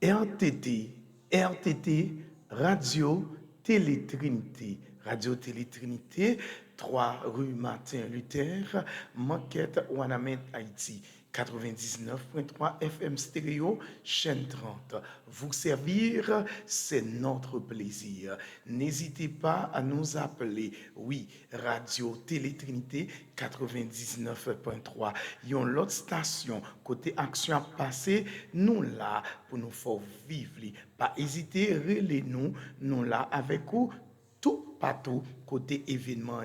RTT, Radio Télé Trinité. Radio Télé Trinité, 3 rue Martin Luther, Moquette, Ouanamet, Haïti. 99.3 FM stéréo, chaîne 30. Vous servir, c'est notre plaisir. N'hésitez pas à nous appeler. Oui, Radio Télé Trinité 99.3. Yon l'autre station, côté action à passer, nous là pour nous faire vivre. Pas hésiter, relez-nous, nous là avec vous, tout partout, côté événement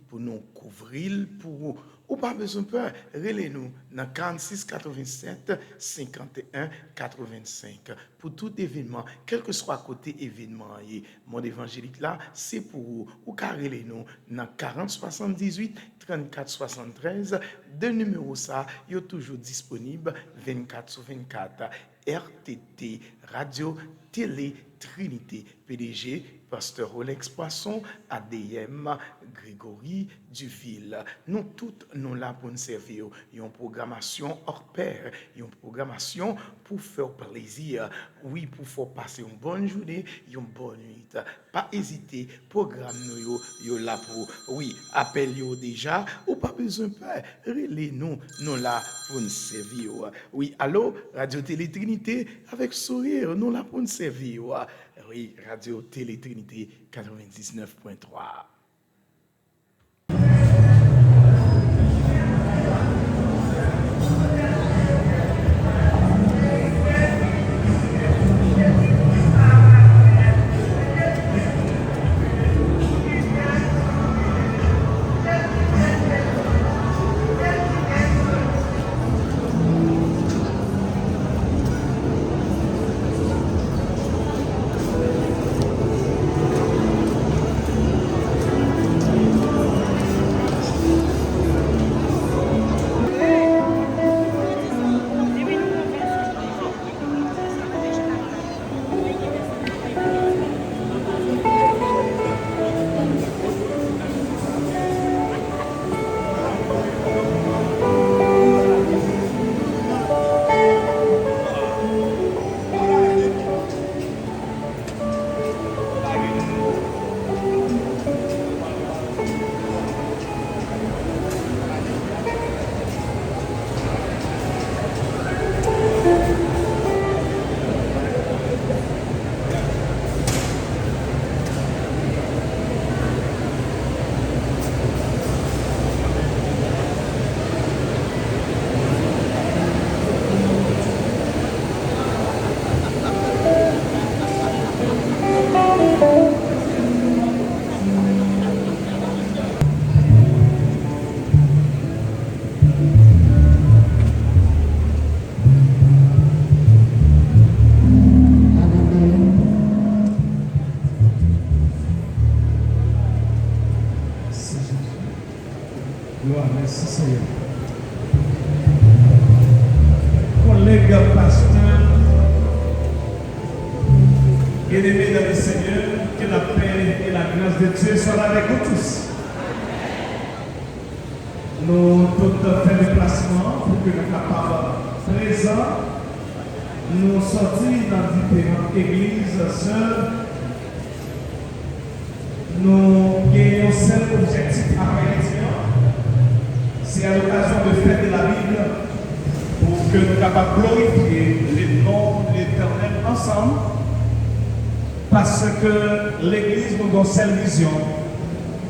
pour nous couvrir, pour ou pas besoin de peur, relez-nous dans 46 87 51 85 pour tout événement, quel que soit côté événement. Mon évangélique là, c'est pour vous. Ou carrez nous dans 40 78 34 73. Deux numéros ça, ils sont toujours disponibles 24 sur 24. RTT, Radio Télé Trinité, PDG, Pasteur Rolex Poisson, ADM, Grégory Duville. Nous toutes, nous là pour nous servir. Il y a une programmation hors pair, il y a une programmation pour faire plaisir. Oui, pour faire passer une bonne journée, une bonne nuit. Pas hésiter, programme nous là pour, oui, appel déjà, ou pas besoin de peur. Relez-nous, nous là pour nous servir. Oui, allô, Radio Télé Trinité, avec sourire, nous là pour nous servir. Oui, Radio Télé Trinité 99.3.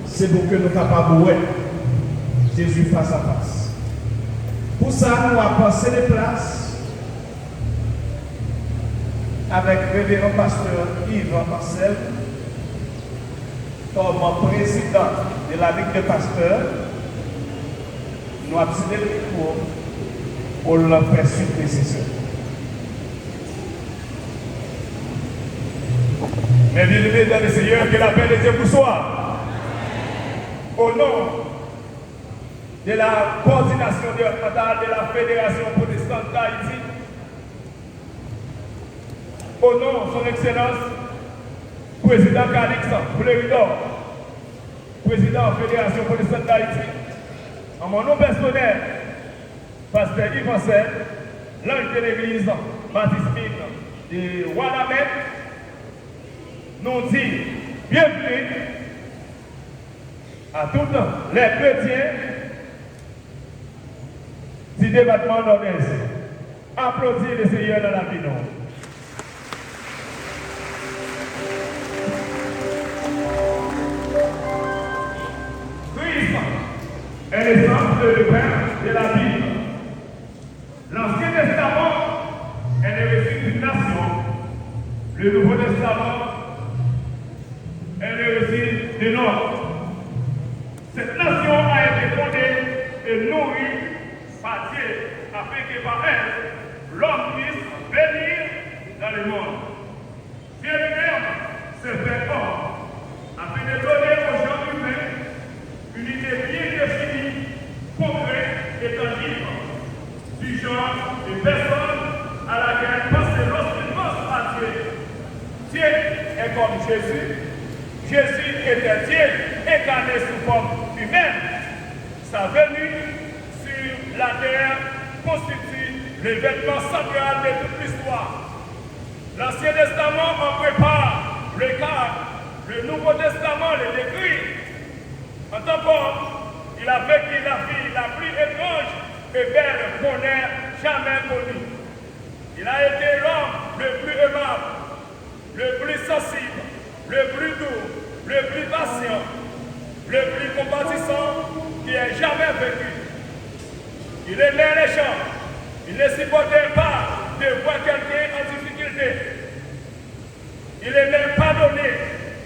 C'est pour que nous capables de voir Jésus face à face. Pour ça, nous avons passé les places avec le révérend pasteur Yves Marcel comme président de la Ligue des pasteurs. Nous avons cédé le micro pour le faire suite nécessaire. Mais bien-aimés dans le Seigneur, que la paix de Dieu vous soit. Au nom de la coordination départementale de la Fédération protestante d'Haïti, au nom de son Excellence, Président Calix Pleuridor, Président de la Fédération protestante d'Haïti, en mon nom personnel, Pasteur Yves Ansel, l'ange de l'Église, Baptiste Mine, de Wanamet, nous dit bienvenue à tous les chrétiens du département nord-est. Applaudissez le Seigneur dans la vie. Christ est le centre de repère de la Bible. L'Ancien Testament est le récit d'une nation. Le Nouveau Testament est le récit de l'homme. Cette nation a été fondée et nourrie par Dieu, afin que par elle, l'homme puisse venir dans le monde. Dieu lui-même s'est fait homme, afin de donner aux gens humains une idée bien définie, concrète et tangible, du genre de personne à laquelle penser lorsqu'il pense à Dieu. Dieu est comme Jésus. Jésus était Dieu incarné sous forme humaine. Sa venue sur la terre constitue l'événement central de toute l'histoire. L'Ancien Testament en prépare le cadre, le Nouveau Testament le décrit. En tant qu'homme, il a vécu la vie la plus étrange et belle qu'on ait jamais connue. Il a été l'homme le plus aimable, le plus sensible, le plus doux, le plus patient, le plus compatissant qui ait jamais vécu. Il aimait les gens. Il ne supportait pas de voir quelqu'un en difficulté. Il aimait pardonner.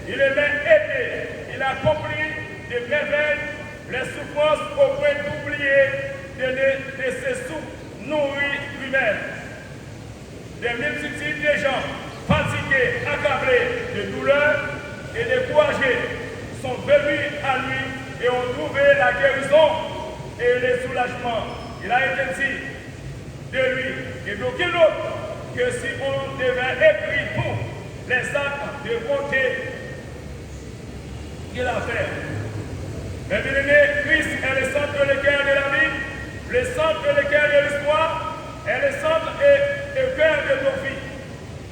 Il aimait aider. Il a compris des merveilles, les souffrances au point d'oublier de se nourrir lui-même. Des multitudes de gens fatigués, accablés de douleur et découragés sont venus à lui et ont trouvé la guérison et le soulagement. Il a été dit de lui et d'aucun autre que si on devait écrire tous les actes de bonté qu'il a fait. Mais bien aimé, Christ est le centre et le cœur de la vie, le centre et le cœur de l'histoire, et le centre et le cœur de nos vies.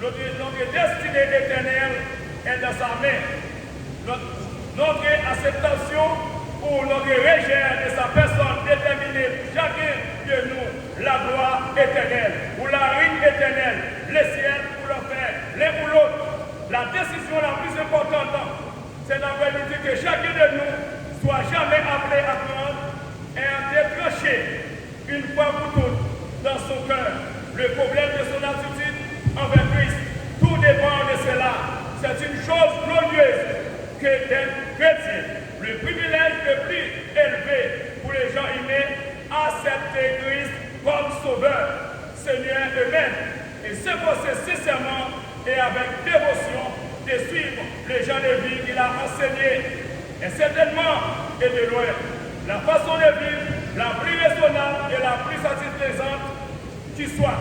Notre destinée éternelle est dans sa main. Notre acceptation ou notre rejet de sa personne déterminée, chacun de nous, la gloire éternelle ou la ruine éternelle, le ciel ou l'enfer, l'un ou l'autre. La décision la plus importante, c'est d'après-midi que chacun de nous soit jamais appelé à prendre et à décrocher une fois pour toutes dans son cœur le problème de son attitude envers Christ. Tout dépend de cela. C'est une chose glorieuse que d'être chrétien. Le privilège le plus élevé pour les gens humains, accepter Christ comme sauveur, Seigneur eux-mêmes, et s'efforcer sincèrement et avec dévotion de suivre les gens de vie qu'il a enseignés. Et certainement, et de loin, la façon de vivre la plus raisonnable et la plus satisfaisante qui soit.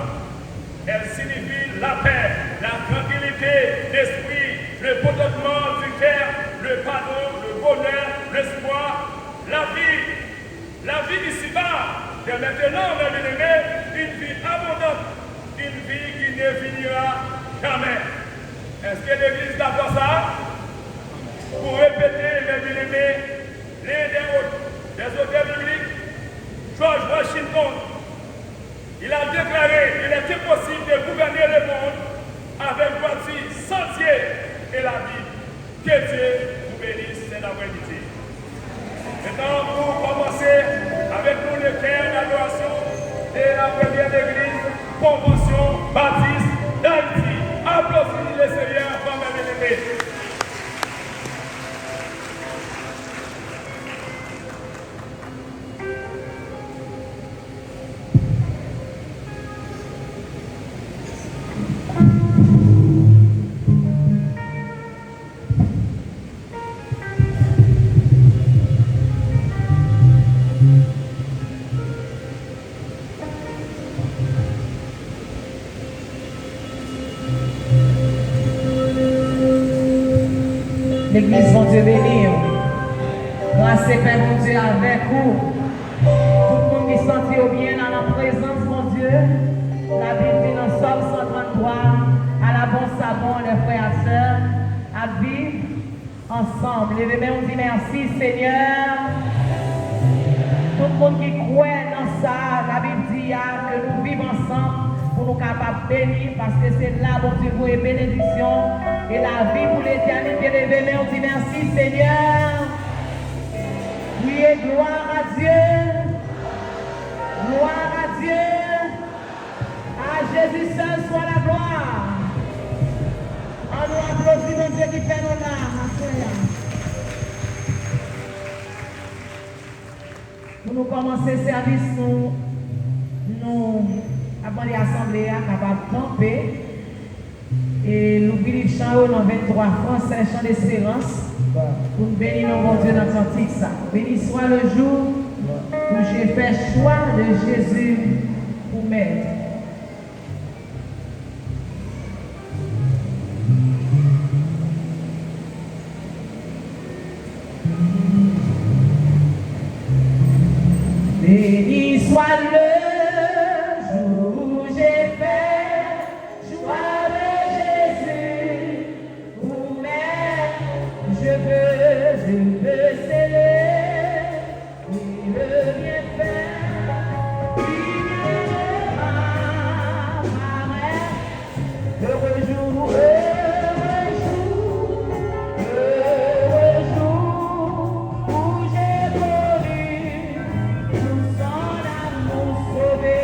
Elle signifie la paix, la tranquillité d'esprit, le contentement du cœur, le pardon, le bonheur, l'espoir, la vie ici-bas, de maintenant, mes bien-aimés, une vie abondante, une vie qui ne finira jamais. Est-ce que l'Église d'accord ça? Pour répéter, mes bien-aimés, les auteurs bibliques, George Washington, il a déclaré qu'il est impossible de gouverner le monde avec voici sans Dieu et la Bible. Que Dieu vous bénisse cet après-midi. Maintenant, pour commencer avec nous le cœur d'adoration de la première église, Convention Baptiste d'Haïti. Applaudissez le Seigneur, comme bien-aimés. L'église, mon Dieu béni. Grâce et paix, mon Dieu, avec vous. Tout le monde qui sentit bien dans la présence, mon Dieu. La Bible dit dans Somme 133, ensemble. Levez-moi, on dit merci Seigneur. Tout le monde qui croit dans ça, la Bible dit que nous vivons ensemble pour nous capables de bénir parce que c'est là où Dieu vous est bénédiction et la vie pour l'éternité. Levez-moi, on dit merci Seigneur. Oui, et gloire à Dieu. Gloire à Dieu. À Jésus seul soit la gloire. On nous applaudit mon Dieu qui fait nos larmes. Pour nous commencer le service, nous avons l'assemblée capable de camper. Et nous venons chanter dans 23 français, chant d'espérance. Pour nous bénir nos bon Dieu dans le cantique. Béni soit le jour où j'ai fait choix de Jésus pour m'aider. Béni soit le jour où j'ai fait choix de Jésus pour m'aider. Je veux célébrer le bienfait. Il viendra paraître heureux jour, où j'ai connu tout son amour sauvé.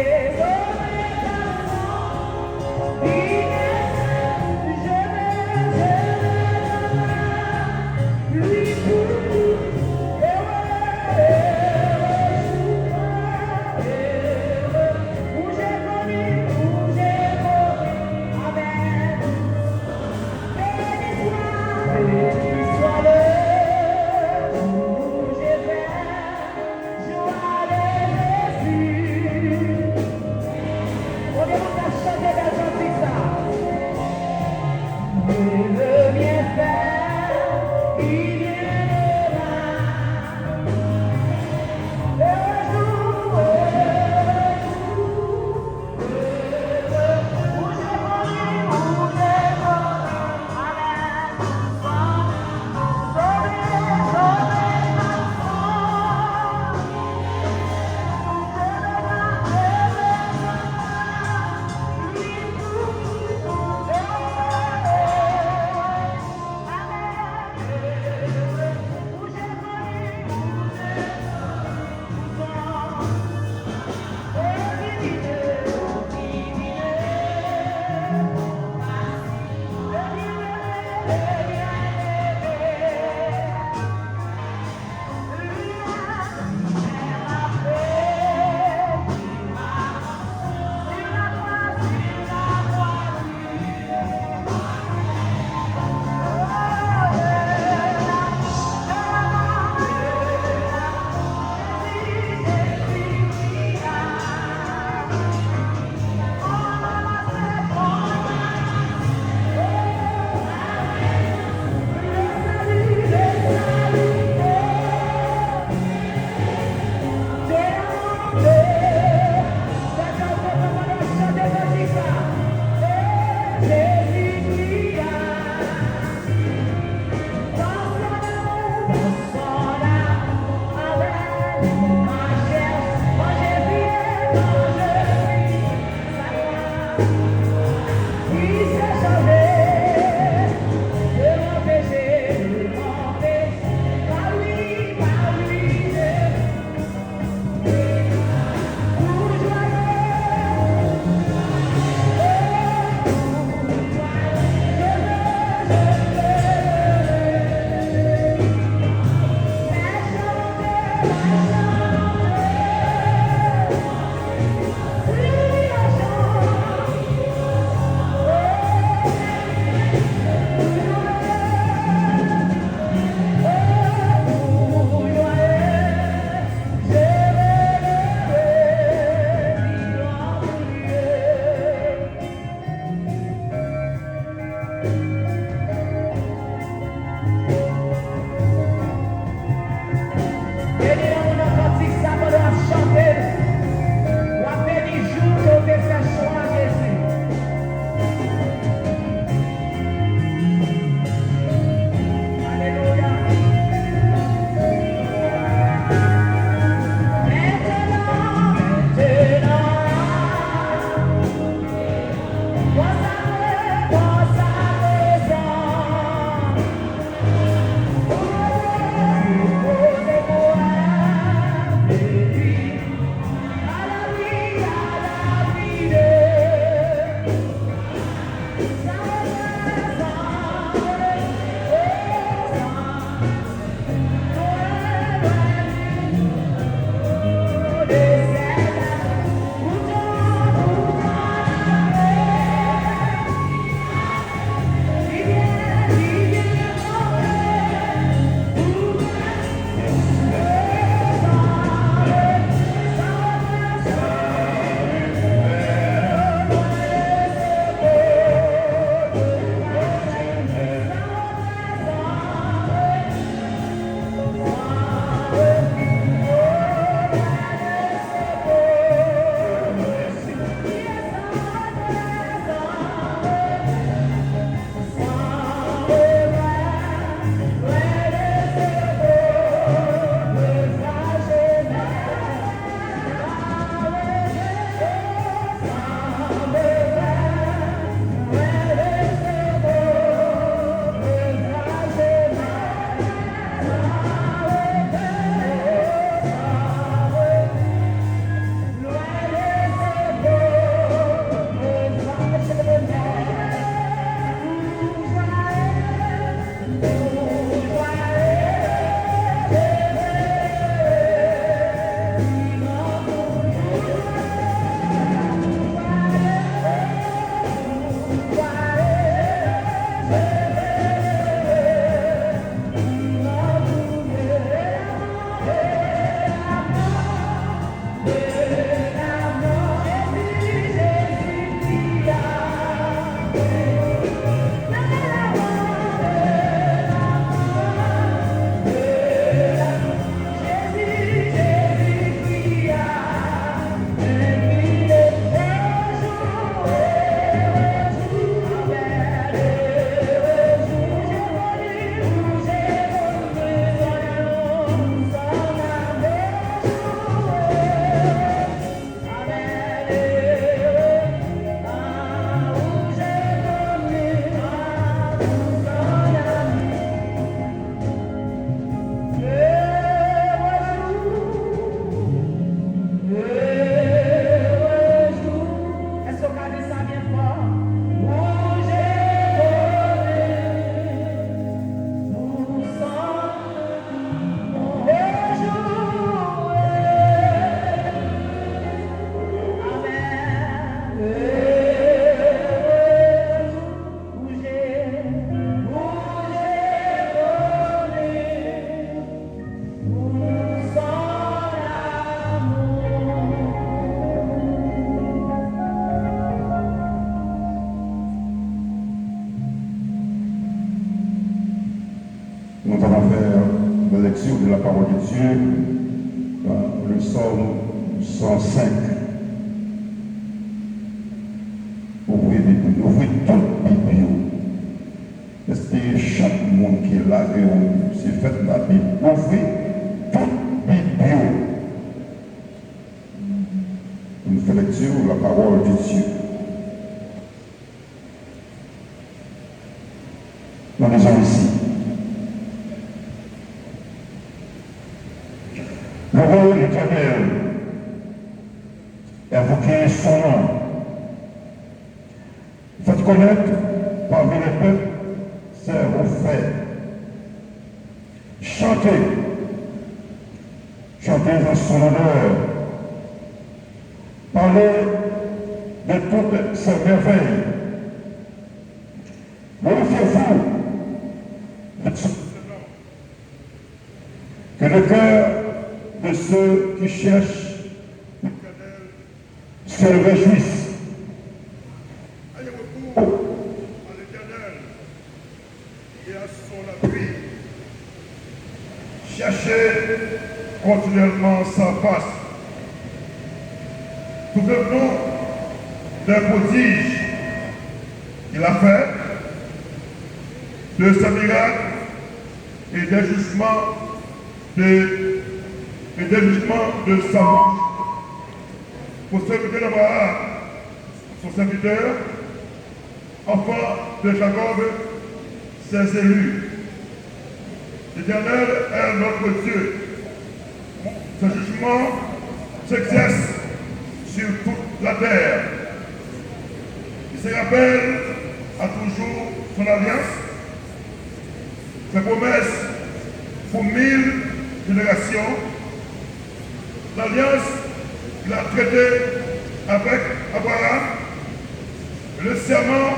Nous allons faire la lecture de la parole de Dieu dans le psaume 105. Ouvrez toute Bible. Est-ce que chaque monde qui est là, c'est fait la Bible. Ouvrez toute Bible. Nous faisons lecture de la parole de Dieu. Nous lisons ici. Le roi l'Éternel, invoquez son nom. Faites connaître parmi les peuples ses refaits. Chantez en son honneur. Parlez de toutes ses merveilles. Glorifiez-vous de son nom. Que le cœur de ceux qui cherchent l'Éternel se réjouissent. Ayez recours à l'Éternel et à son appui. Cherchez continuellement sa face. Souvenons d'un prodige qu'il a fait, de ses miracles et des jugements de sa bouche. Pour servir d'Abraham, son serviteur, enfant de Jacob, ses élus. L'Éternel est notre Dieu. Ce jugement s'exerce sur toute la terre. Il se rappelle à toujours son alliance, ses promesses pour 1000 générations, l'alliance qu'il a traitée avec Abraham, le serment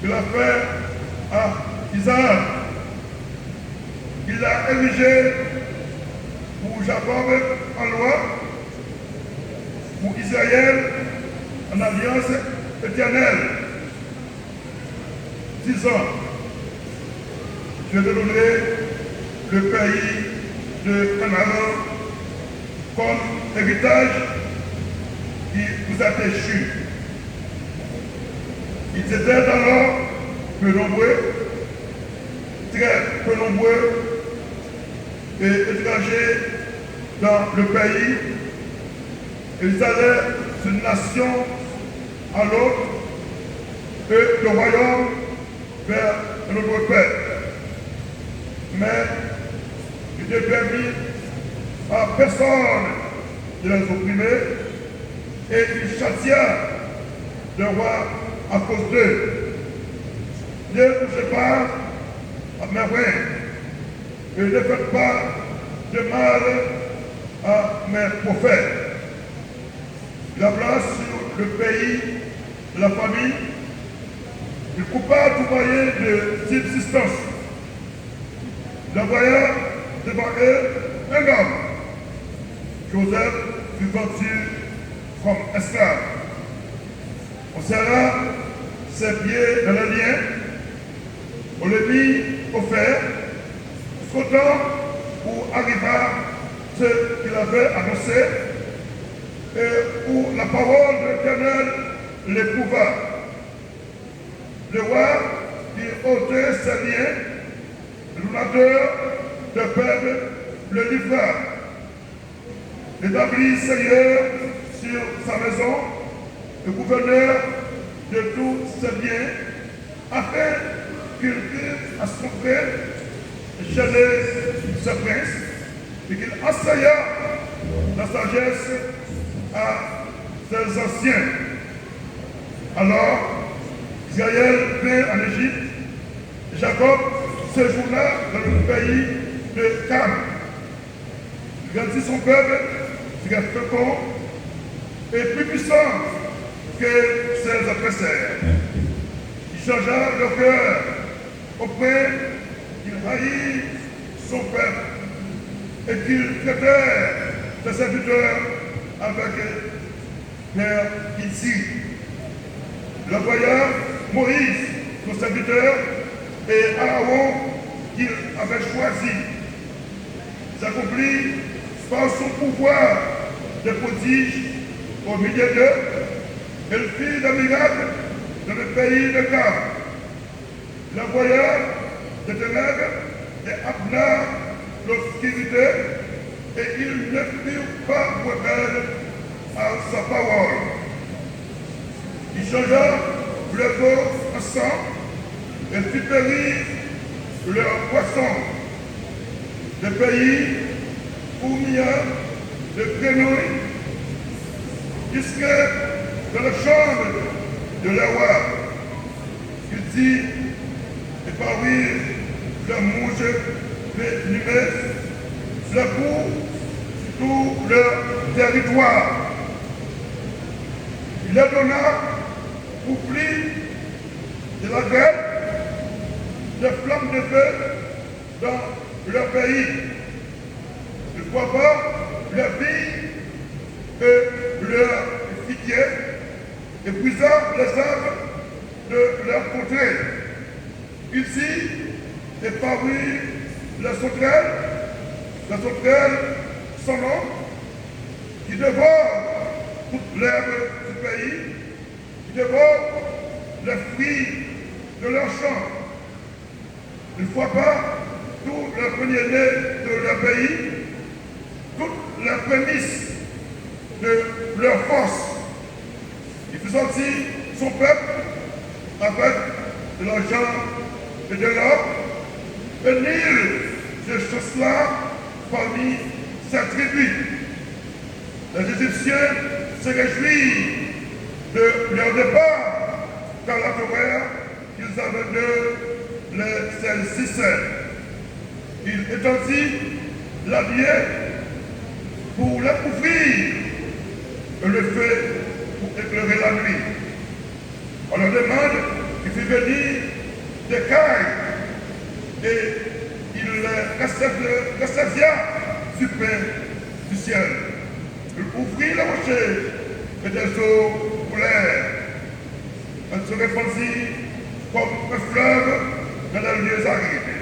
qu'il a fait à Isaac, il a érigé pour Jacob en loi, pour Israël en alliance éternelle, disant, je te donnerai le pays de Canaan comme héritage qui vous a déchu. Ils étaient alors peu nombreux, très peu nombreux et étrangers dans le pays. Ils allaient d'une nation à l'autre et le royaume vers un autre peuple. Mais il ne permis à personne de les opprimer et il châtia le roi à cause d'eux. Ne touchez pas à mes frères et ne faites pas de mal à mes prophètes. Il a place sur le pays de la famille. Il coupa tout moyen de subsistance. Il envoya devant eux un homme. Joseph fut vendu comme esclave. On serra ses pieds dans les liens. On le mit au fer. Jusqu'au temps où arriva ce qu'il avait annoncé et où la parole de l'Éternel l'éprouva. Le roi fit ôter ses liens, le donateur de peuple le livra, l'établit seigneur sur sa maison, le gouverneur de tous ses biens, afin qu'il pût à son frère gêner ce prince et qu'il enseigna la sagesse à ses anciens. Alors, Israël vint en Égypte, Jacob séjourna dans le pays de Canaan. Il grandit son peuple, il reste fécond et plus puissant que ses adversaires. Il changea leur cœur au point qu'il haït son peuple et qu'il traitait ses serviteurs avec perficie. Il envoya Moïse, son serviteur, et Aaron, qu'il avait choisi, accomplit par son pouvoir de prodige au milieu d'eux. Elle fit des miracles dans le pays de Cam. L'envoyeur des ténèbres et amena l'obscurité, et ils ne furent pas rebelles à sa parole. Il changea le veau en sang et fit périr leurs poissons. Le pays fourmilla de grenouilles jusque dans la chambre de la roi. Il dit, et parmi la mouche lumineuse, la cour tout leur territoire. Il leur donna pour pli de la guerre, des flammes de feu dans leur pays. Ne crois pas leur vie que leur figuier et brisa les arbres de leur contrée. Ici est parmi la sauterelle sans nom, qui dévore toute l'herbe du pays, qui dévore les fruits de leur champ. Ne fois pas tout le premier-né de leur pays, toutes les prémices de leur force. Il fit sortir son peuple avec de l'argent et de l'or, et nul de choses-là parmi sa tribu. Les Égyptiens se réjouissent de leur départ, car la terreur qu'ils avaient de les saisir. Il étendit la bière pour la couvrir et le feu pour éclairer la nuit. On leur demande qu'il fit venir des cailles et il les rassasia du pain du ciel. Il ouvrit la rocher et des eaux coulèrent. Elle se répandit comme un fleuve dans les lieux arides,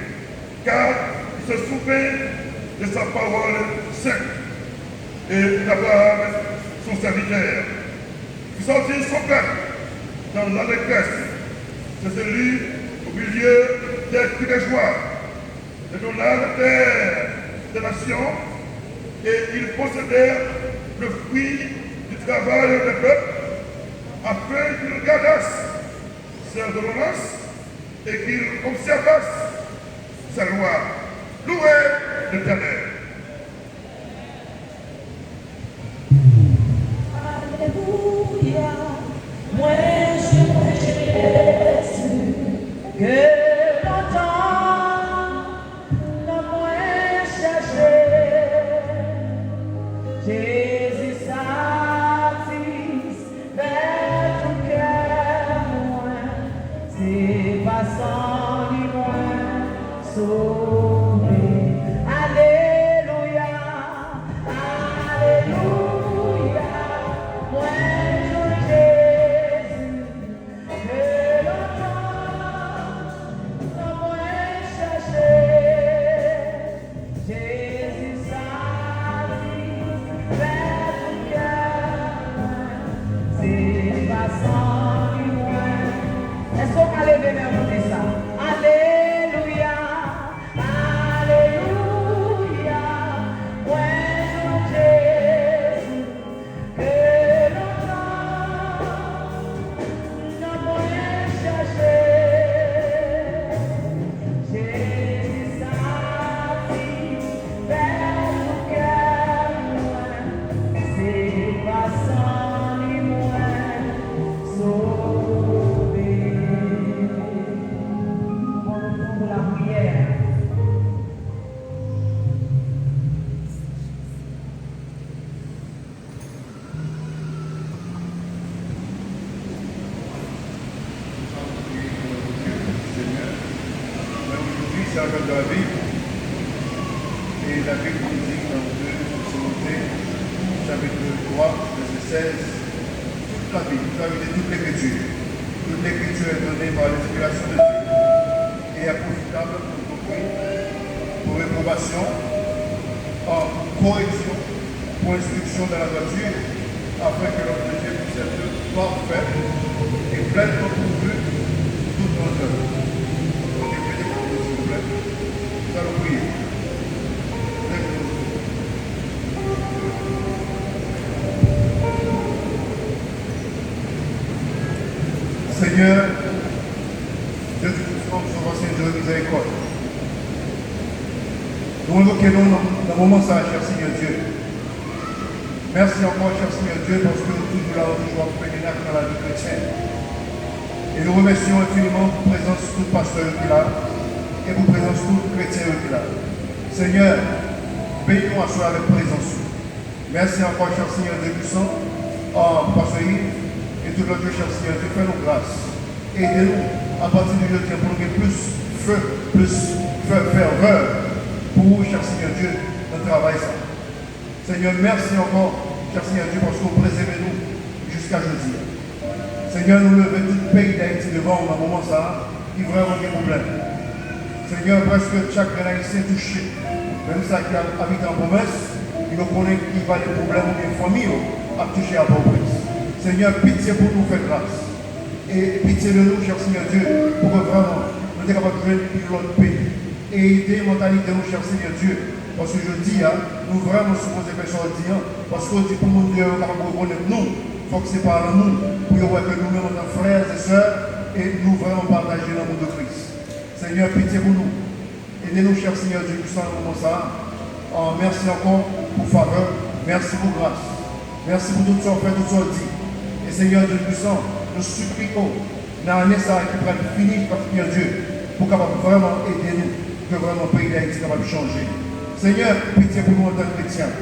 car il se souvint de sa parole sainte et d'Abraham, son serviteur. Il sortit son peuple dans l'allégresse, ses élus au milieu des cris de joie, et donna la terre des nations, et ils possédèrent le fruit du travail des peuples, afin qu'ils gardassent ses ordonnances et qu'ils observassent sa loi. Louez l'Éternel. Alléluia, moi je Jésus, que longtemps le moins cherché. Jésus satisfait tout cœur moins, c'est pas sans lui moins sauvé. Alléluia, Alléluia. Alléluia, Alléluia, moi Jésus, que longtemps nous moins cherché. Jésus satisfait tout cœur moins, c'est pas sans lui moins sauvé. Pour la prière. Aujourd'hui, c'est encore dans la Bible. Et la Bible nous dit dans 2 Timothée, chapitre 3, verset 16, toute la Bible, toute l'écriture. Toute l'écriture est donnée par l'inspiration de Dieu et est profitable pour pour réprobation, en correction, pour instruction dans la voiture, afin que l'homme de Dieu puisse être parfait et pleinement pourvu de toute bonne œuvre. Donc, veuillez vous s'il vous plaît. Nous allons prier. Seigneur, Dieu tout-puissant, nous sommes Dieu de miséricorde. Nous invoquons dans le moment ça, cher Seigneur Dieu. Merci encore, cher Seigneur Dieu, parce que nous toujours là, toujours pénétrer dans la vie chrétienne. Et nous remercions infiniment pour la présence de tout pasteur qui est là et pour la présence de tout chrétien qui est là. Seigneur, bénis-nous à soi avec présence. Merci encore, cher Seigneur Dieu puissant, pasteur Yves. Et tout le Dieu, cher Seigneur, Dieu, fais-nous grâce. Aidez-nous à partir du lieu pour nous gagner plus ferveur pour, cher Seigneur Dieu, notre travail. Ça. Seigneur, merci encore, cher Seigneur Dieu, parce que vous préservez nous jusqu'à jeudi. Seigneur, nous levons tout le pays d'Haïti devant un moment ça, qui vraiment des problèmes. Seigneur, presque chaque Haïtien touché, même ça qui habite en promesse, il nous connaît qui va des problèmes ou des familles à toucher à pauvreté. Seigneur, pitié pour nous, faire grâce. Et pitié de nous, cher Seigneur Dieu, pour que vraiment nous soyons capables de jouer l'autre pays. Et aider la mentalité de nous, cher Seigneur Dieu. Parce que je dis, nous vraiment supposons faire ça dire, parce que pour nous, Dieu est capable de reconnaître nous. Il faut que c'est par nous, pour que nous-mêmes, nos frères et sœurs, et nous vraiment partager l'amour de Christ. Seigneur, pitié pour nous. Aidez-nous, cher Seigneur Dieu, puissant comme ça. Merci encore pour faveur. Merci pour grâce. Merci pour tout ce qu'on fait, tout ce qu'on dit. Et Seigneur Dieu puissant, nous suppliquons dans l'année ça qui va finir par Seigneur Dieu pour capable vraiment aider nous, que vraiment le pays d'Haïti est capable de changer. Seigneur, pitié pour nous en tant que chrétiens.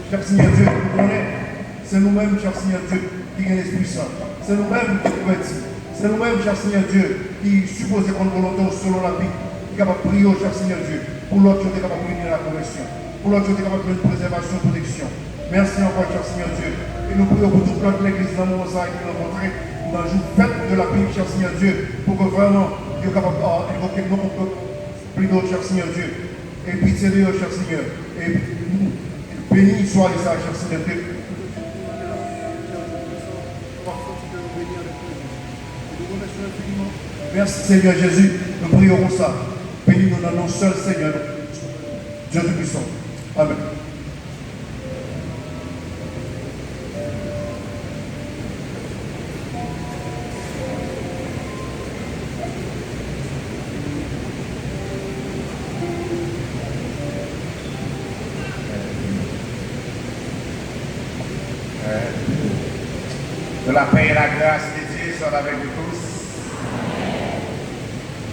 Cher Seigneur Dieu, nous connaissons, c'est nous-mêmes, cher Seigneur Dieu, qui avons l'Esprit Saint. C'est nous-mêmes qui convertis. C'est nous-mêmes, cher Seigneur Dieu, qui supposons qu'on volontaire selon la Bible, qui est capable de prier, cher Seigneur Dieu, pour l'autre qui est capable de venir à la conversion, pour l'autre qui est capable de une préservation, protection. Merci encore, cher Seigneur Dieu. Et nous prions pour toute notre l'église dans le moment ça qui nous rencontré dans le jour fête de la Bible, cher Seigneur Dieu, pour que vraiment Dieu soit capable d'évoquer nos plus d'autres, cher Seigneur Dieu. Et pitié de Dieu, cher Seigneur. Et béni soit ça, cher Seigneur Dieu. Merci Seigneur Jésus, nous prions ça. Bénis-nous dans nos seuls Seigneur, Dieu Tout-Puissant. Amen. Que la paix et la grâce de Dieu soient avec nous tous.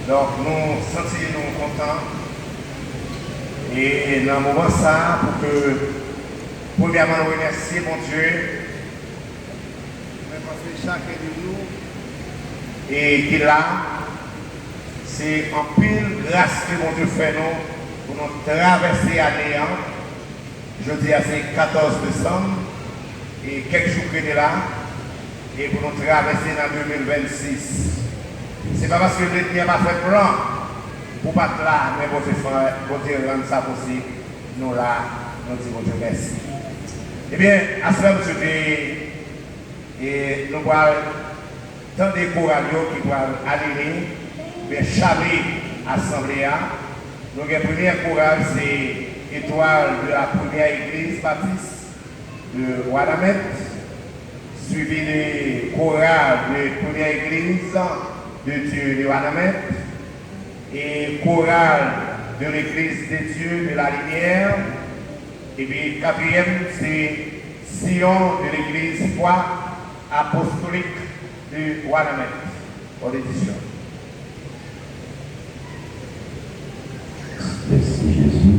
Donc nous sentons contents. Et dans le moment ça, pour que, premièrement, nous remercions mon Dieu, parce que chacun de nous, et qui est là, c'est en pile grâce que mon Dieu fait nous, pour nous traverser l'année. Je dis à c'est 14 décembre, et quelques jours que nous là, et pour nous traverser dans 2026. Ce n'est pas parce que le Dieu m'a fait plan pour pas être là, mais pour Dieu rendre ça possible. Nous là, nous disons Dieu merci. Eh bien, à ce moment et nous voyons tant de chorales qui vont aller, mais chaler l'assemblée. Nous avons la première chorale, c'est Étoile de la première église baptiste de Wadamet, suivi des chorales de la première église de Dieu de Wadamet et chorale de l'église de Dieu de la Lumière. Et puis quatrième, c'est Sion de l'église foi apostolique de Wadamet. Pour l'édition. Merci Jésus.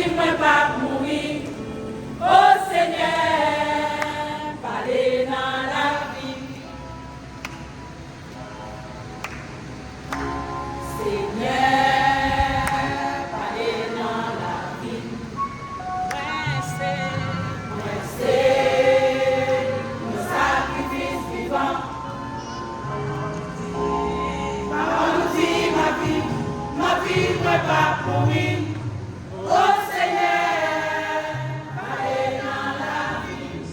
vie, moi pas mourir. Oh Seigneur, parlez dans la vie. Seigneur, parlez dans la vie. Moi c'est le sacrifice vivant. Parole nous dit ma vie, moi pas mourir. Oh Seigneur, parlez dans la vie.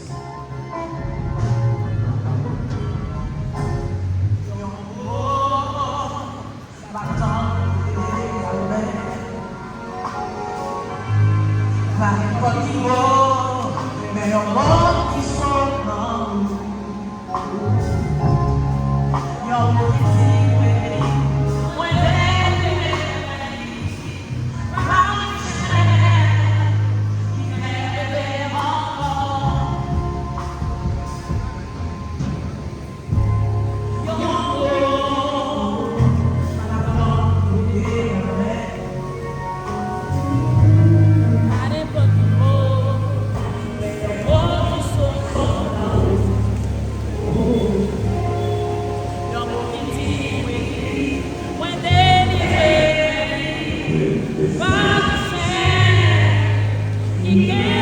Yeah.